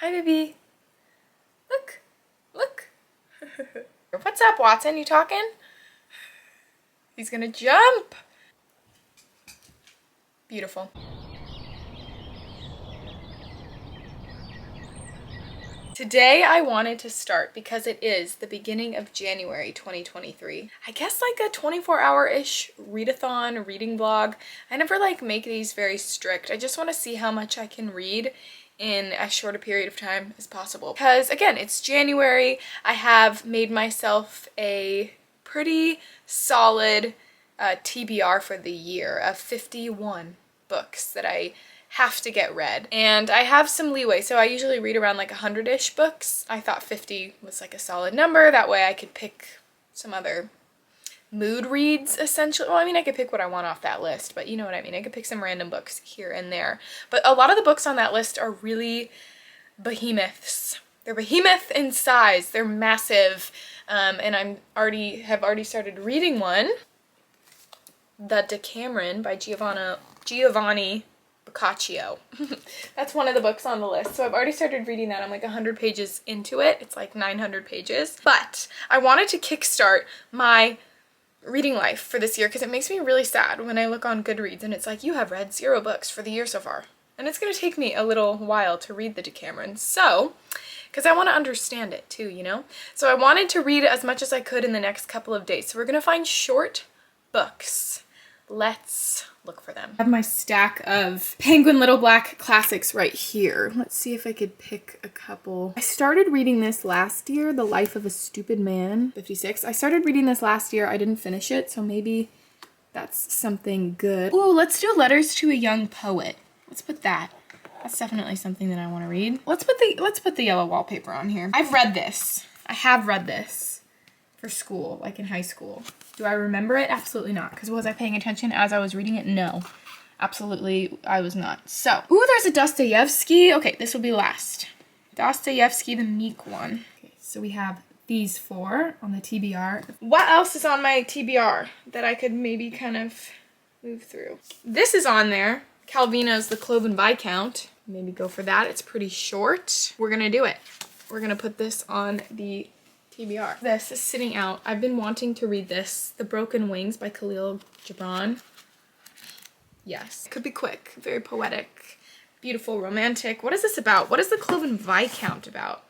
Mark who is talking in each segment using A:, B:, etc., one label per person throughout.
A: Hi, baby. Look. Look. What's up, Watson? You talking? He's gonna jump. Beautiful. Today I wanted to start because it is the beginning of January 2023. I guess like a 24-hour-ish readathon, reading vlog. I never like make these very strict. I just want to see how much I can read in as short a period of time as possible. Because again, it's January. I have made myself a pretty solid TBR for the year of 51 books that I have to get read, and I have some leeway, so I usually read around like 100-ish books. I thought 50 was like a solid number, that way I could pick some other mood reads essentially. Well, I mean, I could pick what I want off that list, but you know what I mean. I could pick some random books here and there, but a lot of the books on that list are really behemoths. They're behemoth in size, they're massive, and have already started reading one, The Decameron by Giovanni Boccaccio. That's one of the books on the list. So I've already started reading that. I'm like 100 pages into it. It's like 900 pages. But I wanted to kickstart my reading life for this year because it makes me really sad when I look on Goodreads and it's like, you have read 0 books for the year so far. And it's going to take me a little while to read the Decameron. So, because I want to understand it too, you know? So I wanted to read as much as I could in the next couple of days. So we're going to find short books. Let's look for them. I have my stack of Penguin Little Black classics right here. Let's see if I could pick a couple. I started reading this last year, The Life of a Stupid Man, 56. I started reading this last year. I didn't finish it, so maybe that's something good. Ooh, let's do Letters to a Young Poet. Let's put that. That's definitely something that I want to read. Let's put the Yellow Wallpaper on here. I've read this. I have read this for school, like in high school. Do I remember it? Absolutely not. Because was I paying attention as I was reading it? No. Absolutely, I was not. So, ooh, there's a Dostoyevsky. Okay, this will be last. Dostoyevsky, the Meek one. Okay, so we have these 4 on the TBR. What else is on my TBR that I could maybe kind of move through? This is on there. Calvino's The Cloven Viscount. Maybe go for that. It's pretty short. We're gonna do it. We're gonna put this on the TBR. This is sitting out. I've been wanting to read this. The Broken Wings by Kahlil, Gibran. Yes. Could be quick. Very poetic. Beautiful. Romantic. What is this about? What is the Cloven Viscount about?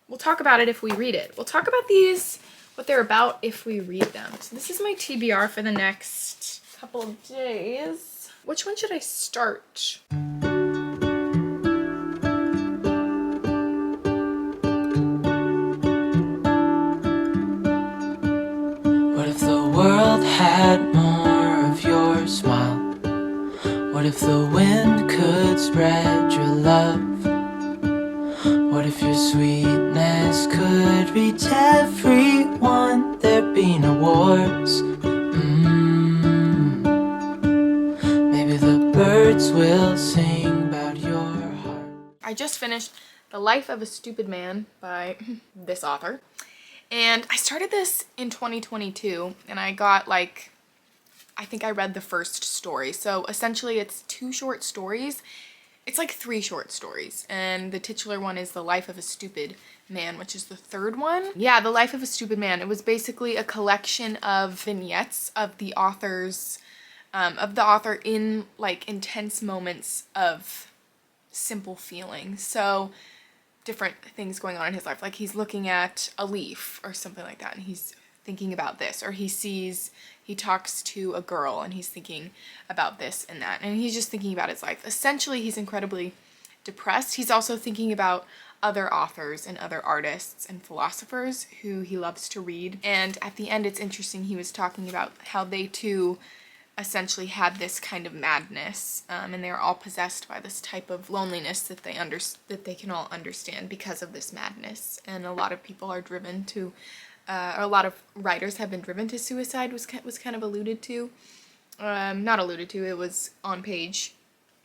A: We'll talk about it if we read it. We'll talk about these, what they're about, if we read them. So this is my TBR for the next couple of days. Which one should I start?
B: Had more of your smile. What if the wind could spread your love? What if your sweetness could reach everyone? There'd be no wars. Maybe the birds will sing about your heart.
A: I just finished The Life of a Stupid Man by this author. And I started this in 2022, and I got like, I think I read the first story. So essentially it's 2 short stories. It's like 3 short stories. And the titular one is The Life of a Stupid Man, which is the 3rd one. Yeah, The Life of a Stupid Man. It was basically a collection of vignettes of the author in like intense moments of simple feeling. So different things going on in his life, like he's looking at a leaf or something like that and he's thinking about this, or he talks to a girl and he's thinking about this and that, and he's just thinking about his life. Essentially, he's incredibly depressed. He's also thinking about other authors and other artists and philosophers who he loves to read, and at the end it's interesting, he was talking about how they too essentially had this kind of madness, and they were all possessed by this type of loneliness that they can all understand because of this madness. And a lot of people are driven to, or a lot of writers have been driven to suicide. Was kind of alluded to, not alluded to. It was on page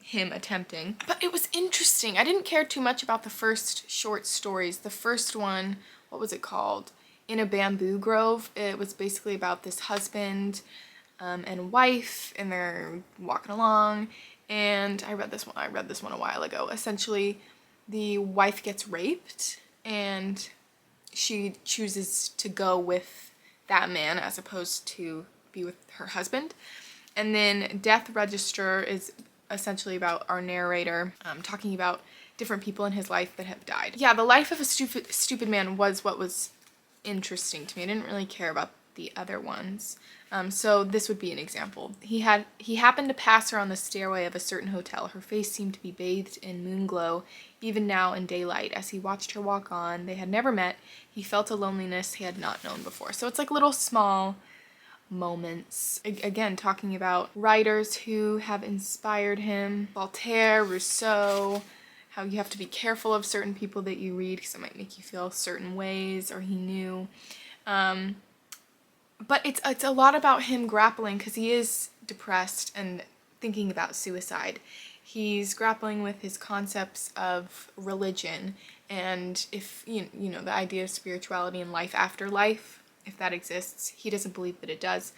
A: him attempting, but it was interesting. I didn't care too much about the first short stories. The first one, what was it called? In a Bamboo Grove. It was basically about this husband and wife, and they're walking along, and I read this one a while ago. Essentially, the wife gets raped and she chooses to go with that man as opposed to be with her husband. And then Death Register is essentially about our narrator talking about different people in his life that have died. Yeah, the life of a stupid man was what was interesting to me. I didn't really care about the other ones. So this would be an example. He happened to pass her on the stairway of a certain hotel. Her face seemed to be bathed in moon glow, even now in daylight. As he watched her walk on, they had never met. He felt a loneliness he had not known before. So it's like little small moments. Again, talking about writers who have inspired him. Voltaire, Rousseau, how you have to be careful of certain people that you read because it might make you feel certain ways, or he knew. But it's a lot about him grappling because he is depressed and thinking about suicide. He's grappling with his concepts of religion and if, you know, the idea of spirituality and life after life, if that exists. He doesn't believe that it does.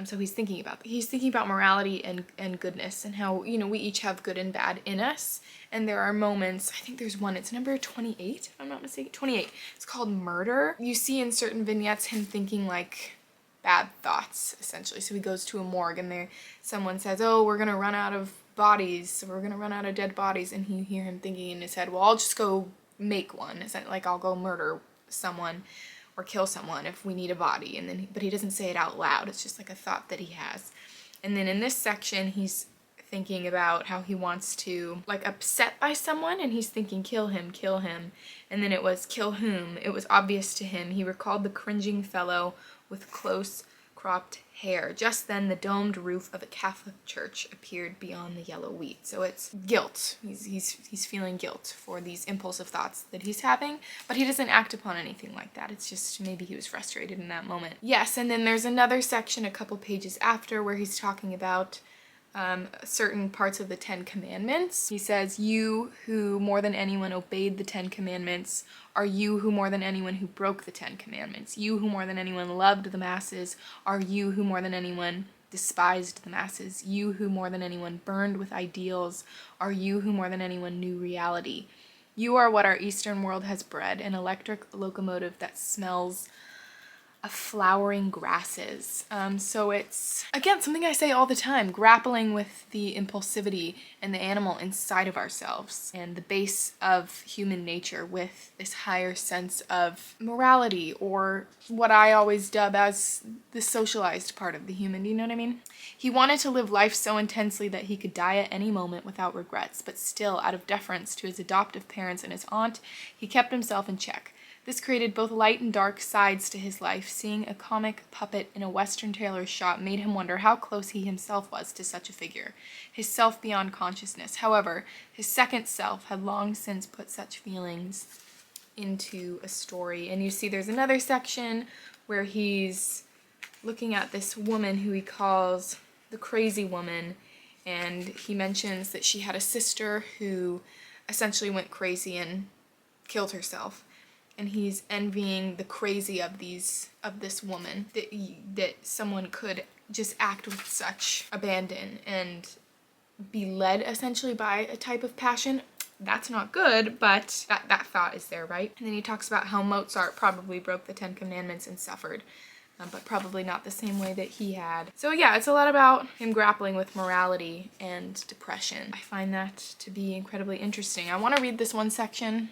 A: So he's thinking about morality and goodness and how, you know, we each have good and bad in us. And there are moments, I think there's one, it's number 28, if I'm not mistaken, 28. It's called Murder. You see in certain vignettes him thinking like bad thoughts, essentially. So he goes to a morgue and there someone says, oh, we're gonna run out of bodies, so we're gonna run out of dead bodies, and you hear him thinking in his head, well, I'll just go make one. It's like I'll go murder someone or kill someone if we need a body. And then but he doesn't say it out loud. It's just like a thought that he has. And then in this section he's thinking about how he wants to, like, upset by someone, and he's thinking kill him, and then it was kill whom. It was obvious to him. He recalled the cringing fellow with close cropped hair. Just then the domed roof of a Catholic church appeared beyond the yellow wheat. So it's guilt. He's feeling guilt for these impulsive thoughts that he's having, but he doesn't act upon anything like that. It's just maybe he was frustrated in that moment. Yes, and then there's another section a couple pages after where he's talking about certain parts of the Ten Commandments. He says, you who more than anyone obeyed the Ten Commandments are you who more than anyone who broke the Ten Commandments. You who more than anyone loved the masses are you who more than anyone despised the masses. You who more than anyone burned with ideals are you who more than anyone knew reality. You are what our Eastern world has bred, an electric locomotive that smells of flowering grasses. So it's, again, something I say all the time, grappling with the impulsivity and the animal inside of ourselves and the base of human nature with this higher sense of morality, or what I always dub as the socialized part of the human. Do you know what I mean? He wanted to live life so intensely that he could die at any moment without regrets, but still, out of deference to his adoptive parents and his aunt, he kept himself in check. This created both light and dark sides to his life. Seeing a comic puppet in a Western tailor's shop made him wonder how close he himself was to such a figure, his self beyond consciousness. However, his second self had long since put such feelings into a story. And you see there's another section where he's looking at this woman who he calls the crazy woman, and he mentions that she had a sister who essentially went crazy and killed herself. And he's envying the crazy of this woman, that someone could just act with such abandon and be led essentially by a type of passion. That's not good, but that thought is there, right? And then he talks about how Mozart probably broke the Ten Commandments and suffered, but probably not the same way that he had. So yeah, it's a lot about him grappling with morality and depression. I find that to be incredibly interesting. I want to read this one section.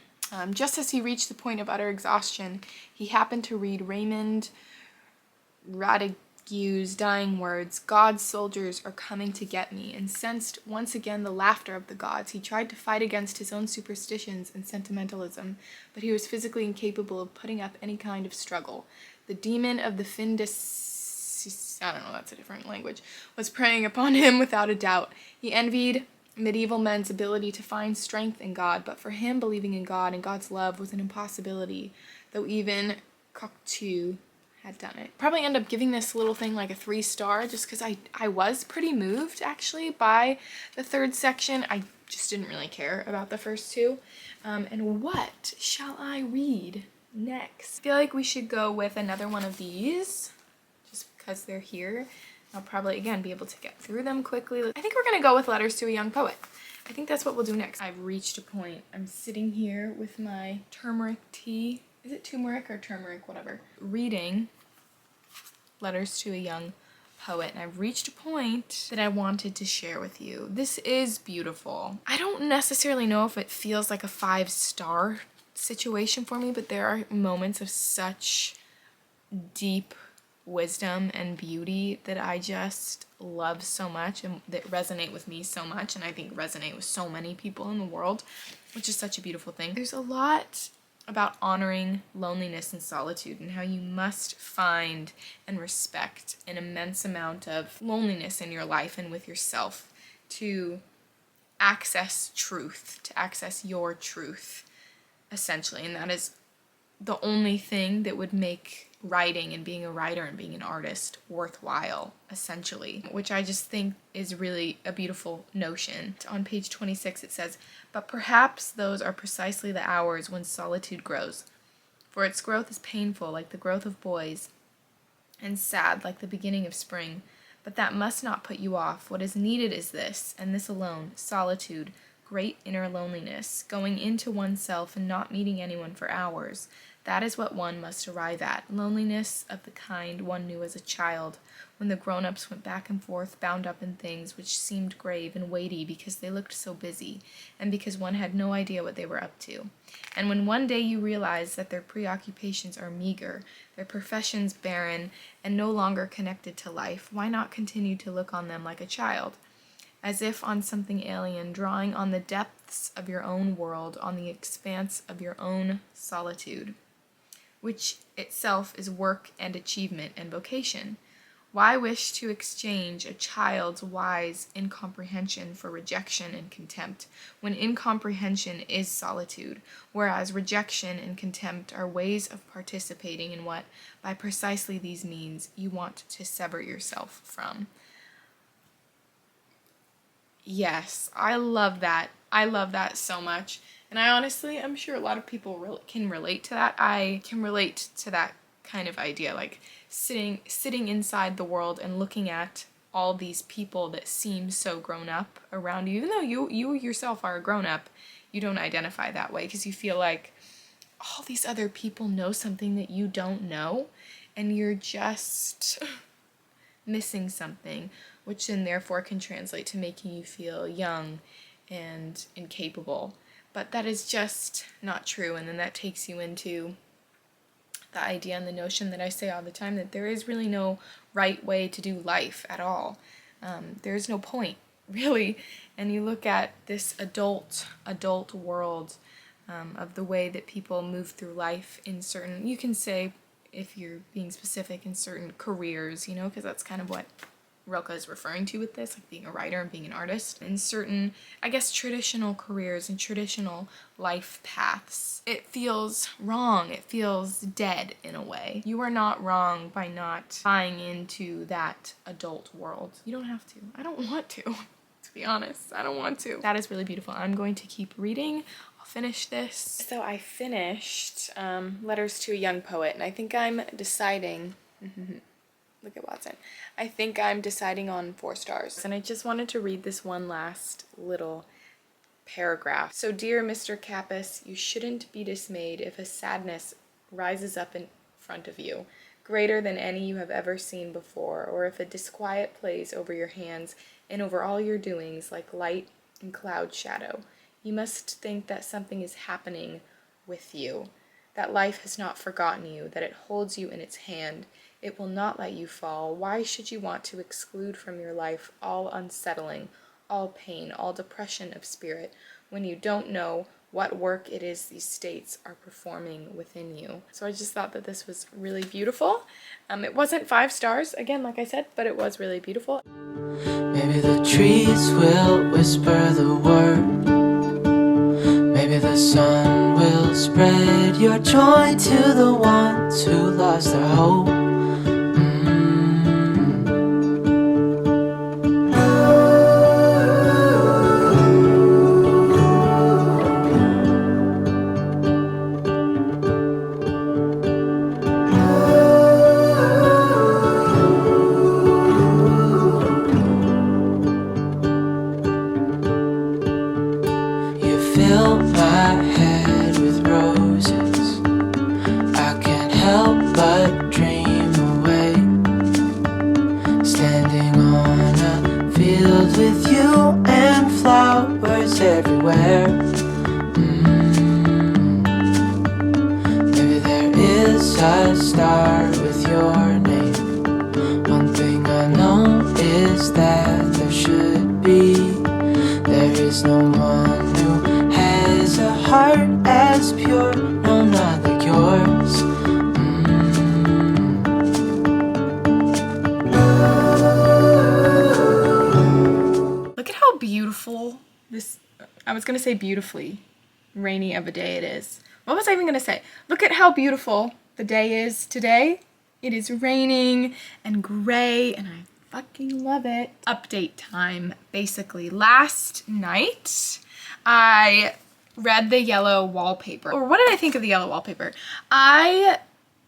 A: Just as he reached the point of utter exhaustion, he happened to read Raymond Radigue's dying words, "God's soldiers are coming to get me," and sensed once again the laughter of the gods. He tried to fight against his own superstitions and sentimentalism, but he was physically incapable of putting up any kind of struggle. The demon of the I don't know, that's a different language, was preying upon him without a doubt. He envied medieval men's ability to find strength in God, but for him, believing in God and God's love was an impossibility, though even Cocteau had done it. Probably end up giving this little thing like a 3-star, just because I was pretty moved, actually, by the third section. I just didn't really care about the first two. And what shall I read next? I feel like we should go with another one of these, just because they're here. I'll probably, again, be able to get through them quickly. I think we're going to go with Letters to a Young Poet. I think that's what we'll do next. I've reached a point. I'm sitting here with my turmeric tea. Is it turmeric or turmeric? Whatever. Reading Letters to a Young Poet, and I've reached a point that I wanted to share with you. This is beautiful. I don't necessarily know if it feels like a 5-star situation for me, but there are moments of such deep wisdom and beauty that I just love so much and that resonate with me so much, and I think resonate with so many people in the world, which is such a beautiful thing. There's a lot about honoring loneliness and solitude and how you must find and respect an immense amount of loneliness in your life and with yourself to access truth, to access your truth, essentially. And that is the only thing that would make writing and being a writer and being an artist worthwhile, essentially, which I just think is really a beautiful notion. On page 26 it says, "But perhaps those are precisely the hours when solitude grows, for its growth is painful like the growth of boys, and sad like the beginning of spring. But that must not put you off. What is needed is this, and this alone, solitude, great inner loneliness, going into oneself and not meeting anyone for hours. That is what one must arrive at, loneliness of the kind one knew as a child, when the grown-ups went back and forth bound up in things which seemed grave and weighty because they looked so busy, and because one had no idea what they were up to. And when one day you realize that their preoccupations are meager, their professions barren, and no longer connected to life, why not continue to look on them like a child? As if on something alien, drawing on the depths of your own world, on the expanse of your own solitude, which itself is work and achievement and vocation. Why wish to exchange a child's wise incomprehension for rejection and contempt, when incomprehension is solitude, whereas rejection and contempt are ways of participating in what, by precisely these means, you want to sever yourself from?" Yes, I love that. I love that so much. And I'm sure a lot of people can relate to that. I can relate to that kind of idea, like sitting inside the world and looking at all these people that seem so grown up around you. Even though you yourself are a grown up, you don't identify that way because you feel like all these other people know something that you don't know, and you're just missing something, which then therefore can translate to making you feel young and incapable. But that is just not true, and then that takes you into the idea and the notion that I say all the time, that there is really no right way to do life at all. There is no point, really. And you look at this adult world of the way that people move through life in certain, you can say, if you're being specific, in certain careers, because that's kind of what Rilke is referring to with this, like being a writer and being an artist, in certain, I guess, traditional careers and traditional life paths. It feels wrong. It feels dead in a way. You are not wrong by not buying into that adult world. You don't have to. I don't want to be honest. I don't want to. That is really beautiful. I'm going to keep reading. I'll finish this. So I finished Letters to a Young Poet, and I think I'm deciding... Look at Watson. I think I'm deciding on 4 stars. And I just wanted to read this one last little paragraph. "So, dear Mr. Capus, you shouldn't be dismayed if a sadness rises up in front of you, greater than any you have ever seen before, or if a disquiet plays over your hands and over all your doings like light and cloud shadow. You must think that something is happening with you, that life has not forgotten you, that it holds you in its hand. It will not let you fall. Why should you want to exclude from your life all unsettling, all pain, all depression of spirit, when you don't know what work it is these states are performing within you?" So I just thought that this was really beautiful. It wasn't 5 stars, again, like I said, but it was really beautiful.
B: Maybe the trees will whisper the word. Maybe the sun will spread your joy to the ones who lost their hope. my head with roses. I can't help but dream away, standing on a field with you and flowers everywhere. Maybe there is a star with your name. One thing I know is that there should be. There is no one who has a heart as pure, no, not like yours.
A: Look at how beautiful this, I was gonna say beautifully rainy of a day it is. What was I even gonna say? Look at how beautiful the day is today. It is raining and gray and I fucking love it. Update time, basically. Last night, I read the Yellow Wallpaper. Or what did I think of the Yellow Wallpaper? I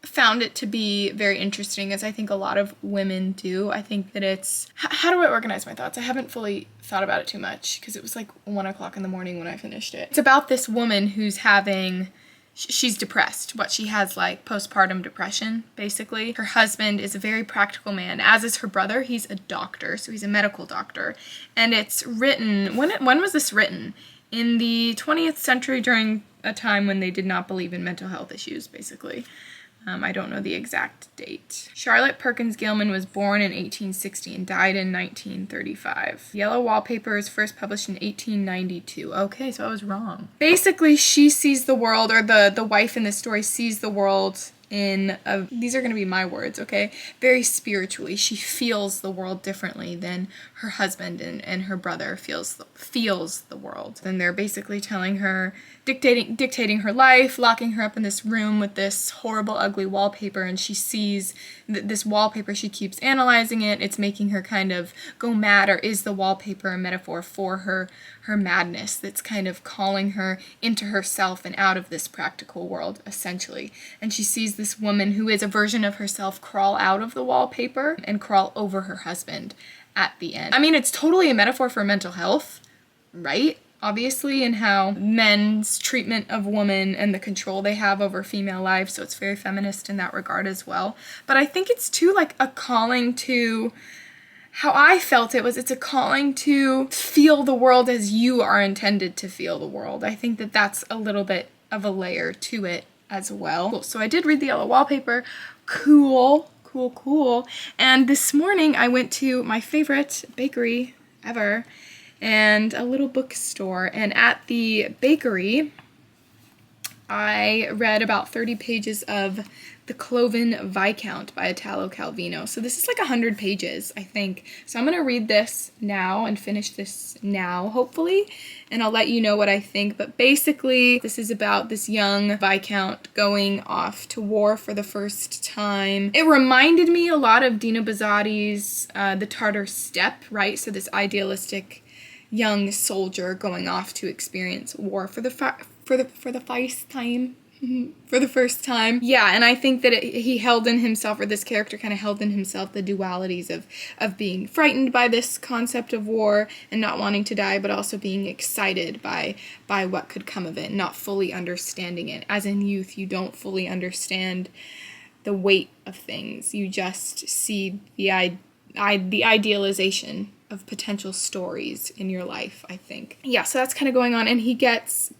A: found it to be very interesting, as I think a lot of women do. I think that it's, how do I organize my thoughts? I haven't fully thought about it too much because it was like 1 o'clock in the morning when I finished it. It's about this woman who's having, she's depressed. What she has, like postpartum depression, basically. Her husband is a very practical man, as is her brother. He's a doctor, so he's a medical doctor. And it's written, when was this written? In the 20th century, during a time when they did not believe in mental health issues, basically. I don't know the exact date. Charlotte Perkins Gilman was born in 1860 and died in 1935. Yellow Wallpaper is first published in 1892. Okay, so I was wrong. Basically, she sees the world, or the wife in this story sees the world in a, these are going to be my words, okay? Very spiritually. She feels the world differently than her husband and her brother feels the world. And they're basically telling her, dictating her life, locking her up in this room with this horrible, ugly wallpaper, and she sees this wallpaper, she keeps analyzing it, it's making her kind of go mad, or is the wallpaper a metaphor for her madness that's kind of calling her into herself and out of this practical world, essentially. And she sees this woman who is a version of herself crawl out of the wallpaper and crawl over her husband at the end. I mean, it's totally a metaphor for mental health, right? Obviously, and how men's treatment of women and the control they have over female lives, so it's very feminist in that regard as well. But I think it's too like a calling to, how I felt it was, it's a calling to feel the world as you are intended to feel the world. I think that that's a little bit of a layer to it as well. Cool. So I did read the Yellow Wallpaper. Cool. And this morning I went to my favorite bakery ever, and a little bookstore, and at the bakery I read about 30 pages of The Cloven Viscount by Italo Calvino. So this is like 100 pages, I think. So I'm gonna read this now and finish this now, hopefully, and I'll let you know what I think. But basically, this is about this young Viscount going off to war for the first time. It reminded me a lot of Dino Buzzati's The Tartar Steppe, right? So this idealistic young soldier going off to experience war for the first time. Yeah, and I think that he held in himself, or this character kind of held in himself, the dualities of being frightened by this concept of war and not wanting to die, but also being excited by what could come of it, not fully understanding it. As in youth, you don't fully understand the weight of things. You just see the idealization of potential stories in your life, I think. Yeah, so that's kind of going on, and he gets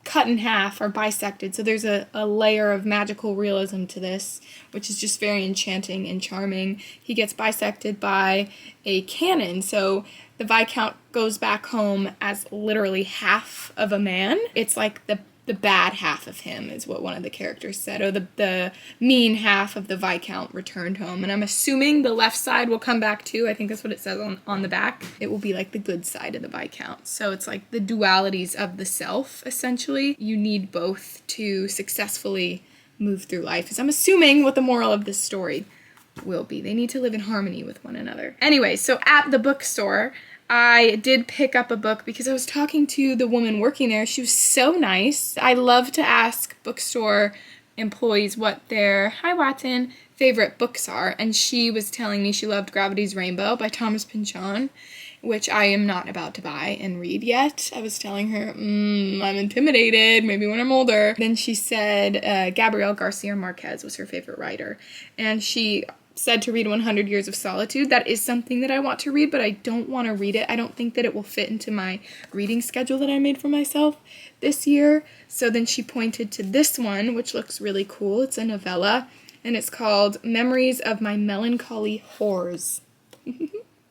A: cut in half or bisected, so there's a layer of magical realism to this, which is just very enchanting and charming. He gets bisected by a cannon, so the Viscount goes back home as literally half of a man. It's like the bad half of him is what one of the characters said, or the mean half of the Viscount returned home. And I'm assuming the left side will come back too. I think that's what it says on the back. It will be like the good side of the Viscount. So it's like the dualities of the self, essentially. You need both to successfully move through life, is I'm assuming what the moral of this story will be. They need to live in harmony with one another. Anyway, so at the bookstore, I did pick up a book because I was talking to the woman working there. She was so nice. I love to ask bookstore employees what their, hi Watson, favorite books are. And she was telling me she loved Gravity's Rainbow by Thomas Pynchon. which I am not about to buy and read yet. I was telling her, I'm intimidated, maybe when I'm older. Then she said Gabriel Garcia Marquez was her favorite writer. And she said to read 100 Years of Solitude. That is something that I want to read, but I don't want to read it. I don't think that it will fit into my reading schedule that I made for myself this year. So then she pointed to this one, which looks really cool. It's a novella, and it's called Memories of My Melancholy Whores.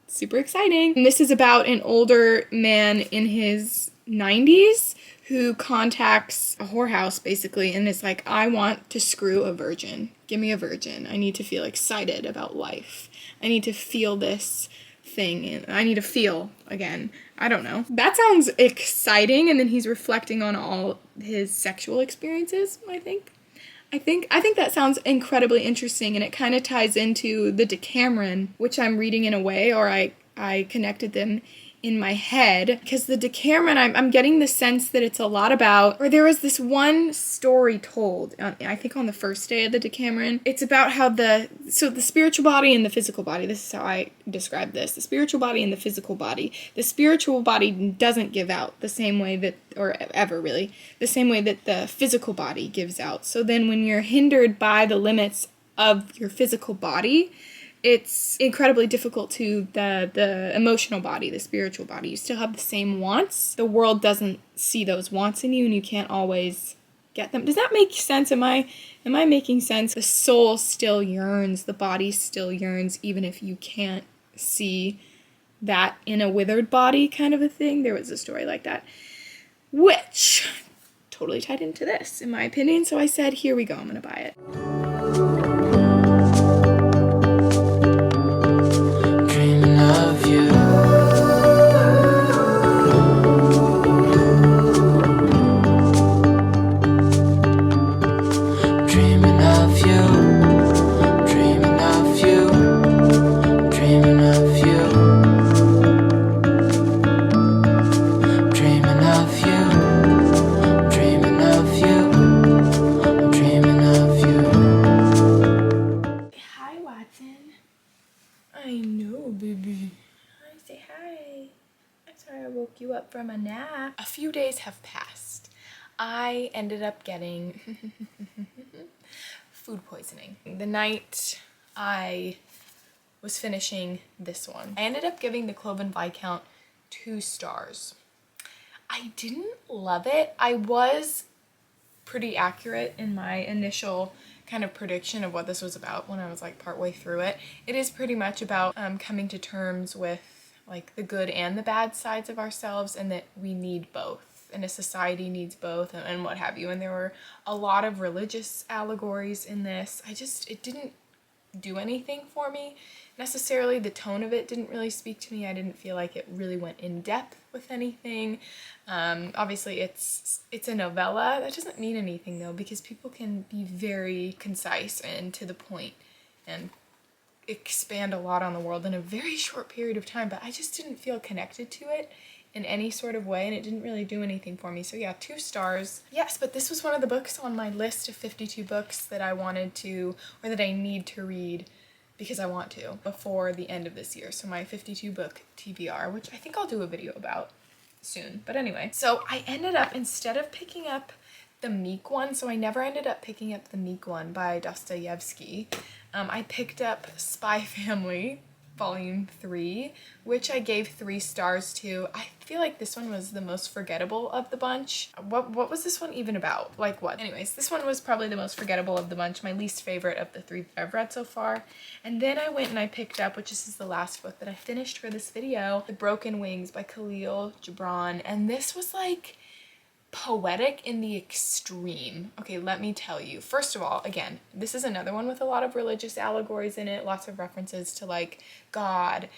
A: Super exciting. And this is about an older man in his 90s who contacts a whorehouse, basically, and is like, I want to screw a virgin. Give me a virgin. I need to feel excited about life. I need to feel this thing, and I need to feel again. I don't know. That sounds exciting, and then he's reflecting on all his sexual experiences, I think. I think that sounds incredibly interesting, and it kind of ties into the Decameron, which I'm reading in a way, or I connected them in my head, because the Decameron, I'm getting the sense that it's a lot about, or there was this one story told, I think on the first day of the Decameron. It's about how the spiritual body and the physical body, this is how I describe this, the spiritual body and the physical body. The spiritual body doesn't give out the same way that, or ever really, the same way that the physical body gives out. So then when you're hindered by the limits of your physical body, it's incredibly difficult to the emotional body, the spiritual body. You still have the same wants. The world doesn't see those wants in you, and you can't always get them. Does that make sense? Am I making sense? The soul still yearns, the body still yearns, even if you can't see that in a withered body kind of a thing. There was a story like that, which totally tied into this, in my opinion. So I said, here we go, I'm gonna buy it.
B: Of you. Dreaming of you, dreaming of you, dreaming of you, dreaming of you, dreaming of you, dreaming of you.
A: Hi, Watson. I know, baby. Hi, say hi. I'm sorry I woke you up from a nap. A few days have passed. I ended up getting food poisoning. The night I was finishing this one, I ended up giving the Cloven Viscount 2 stars. I didn't love it. I was pretty accurate in my initial kind of prediction of what this was about when I was like partway through it. It is pretty much about coming to terms with like the good and the bad sides of ourselves, and that we need both, and a society needs both, and what have you. And there were a lot of religious allegories in this. It didn't do anything for me necessarily. The tone of it didn't really speak to me. I didn't feel like it really went in depth with anything. Obviously it's a novella. That doesn't mean anything though, because people can be very concise and to the point and expand a lot on the world in a very short period of time, but I just didn't feel connected to it in any sort of way, and it didn't really do anything for me. So yeah, 2 stars. Yes, but this was one of the books on my list of 52 books that I wanted to, or that I need to read because I want to, before the end of this year. So my 52 book TBR, which I think I'll do a video about soon. But anyway, so I ended up, instead of picking up the Meek one, so I never ended up picking up the Meek one by Dostoyevsky, I picked up Spy Family Volume 3, which I gave 3 stars to. I feel like this one was the most forgettable of the bunch. What was this one even about? Like what? Anyways, this one was probably the most forgettable of the bunch, my least favorite of the 3 that I've read so far. And then I went and I picked up, which is the last book that I finished for this video, The Broken Wings by Kahlil, Gibran. And this was like poetic in the extreme. Okay, let me tell you. First of all, again, this is another one with a lot of religious allegories in it, lots of references to like God.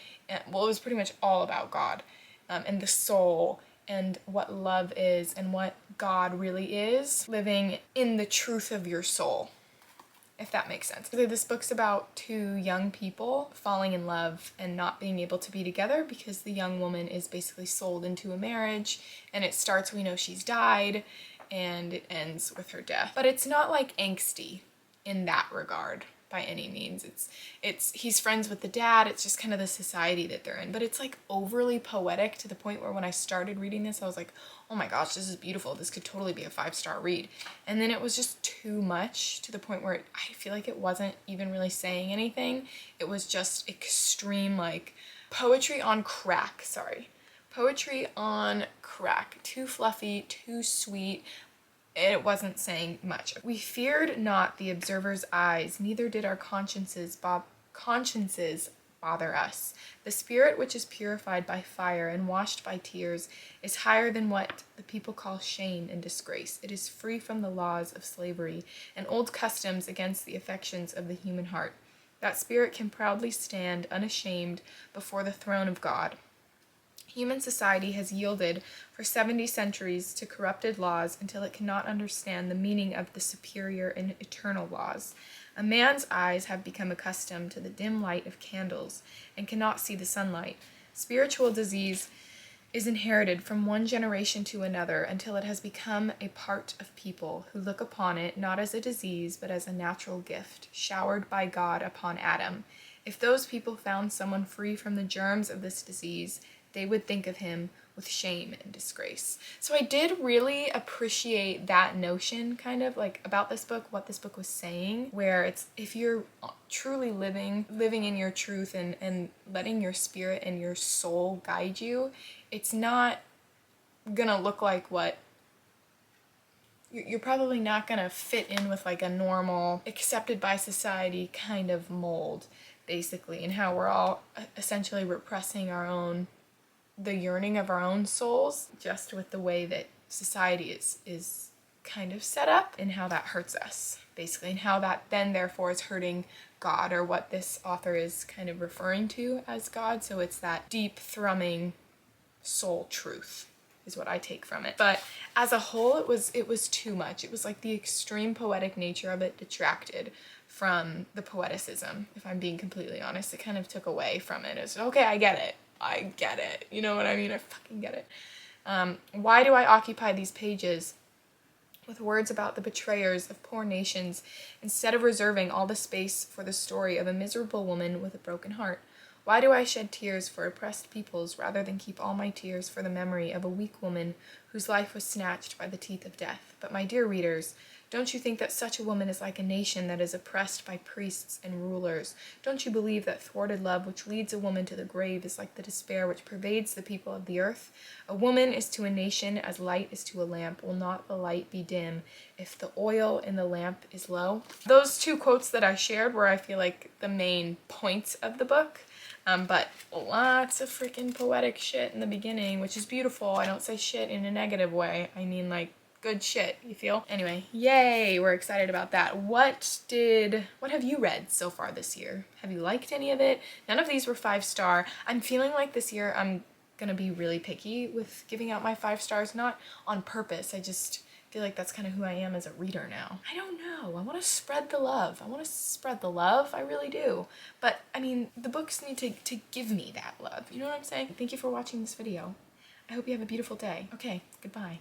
A: Well, it was pretty much all about God and the soul and what love is and what God really is, living in the truth of your soul, if that makes sense. This book's about 2 young people falling in love and not being able to be together because the young woman is basically sold into a marriage, and it starts, we know she's died, and it ends with her death. But it's not like angsty in that regard by any means. He's friends with the dad. It's just kind of the society that they're in. But it's like overly poetic to the point where when I started reading this, I was like, oh my gosh, this is beautiful. This could totally be a 5-star read. And then it was just too much to the point where I feel like it wasn't even really saying anything. It was just extreme, like poetry on crack, sorry. Poetry on crack. Too fluffy, too sweet. It wasn't saying much. We feared not the observer's eyes, neither did our consciences bother us. The spirit which is purified by fire and washed by tears is higher than what the people call shame and disgrace. It is free from the laws of slavery and old customs against the affections of the human heart. That spirit can proudly stand unashamed before the throne of God. Human society has yielded for 70 centuries to corrupted laws until it cannot understand the meaning of the superior and eternal laws. A man's eyes have become accustomed to the dim light of candles and cannot see the sunlight. Spiritual disease is inherited from one generation to another until it has become a part of people who look upon it not as a disease but as a natural gift showered by God upon Adam. If those people found someone free from the germs of this disease, they would think of him with shame and disgrace. So I did really appreciate that notion kind of like about this book, what this book was saying, where it's if you're truly living in your truth and letting your spirit and your soul guide you, it's not gonna look like what you're probably not gonna fit in with like a normal accepted by society kind of mold, basically, and how we're all essentially repressing the yearning of our own souls just with the way that society is kind of set up, and how that hurts us basically, and how that then therefore is hurting God, or what this author is kind of referring to as God. So it's that deep thrumming soul truth is what I take from it. But as a whole, it was too much. It was like the extreme poetic nature of it detracted from the poeticism. If I'm being completely honest, it kind of took away from it. It's okay, I get it. You know what I mean? I fucking get it. Why do I occupy these pages with words about the betrayers of poor nations instead of reserving all the space for the story of a miserable woman with a broken heart? Why do I shed tears for oppressed peoples rather than keep all my tears for the memory of a weak woman whose life was snatched by the teeth of death? But my dear readers, don't you think that such a woman is like a nation that is oppressed by priests and rulers? Don't you believe that thwarted love which leads a woman to the grave is like the despair which pervades the people of the earth? A woman is to a nation as light is to a lamp. Will not the light be dim if the oil in the lamp is low? Those two quotes that I shared were, I feel like, the main points of the book. But lots of freaking poetic shit in the beginning, which is beautiful. I don't say shit in a negative way. I mean, like, good shit, you feel? Anyway, yay, we're excited about that. What have you read so far this year? Have you liked any of it? None of these were 5-star. I'm feeling like this year I'm gonna be really picky with giving out my 5 stars, not on purpose. I just feel like that's kind of who I am as a reader now. I don't know. I want to spread the love. I really do. But, I mean, the books need to give me that love. You know what I'm saying? Thank you for watching this video. I hope you have a beautiful day. Okay, goodbye.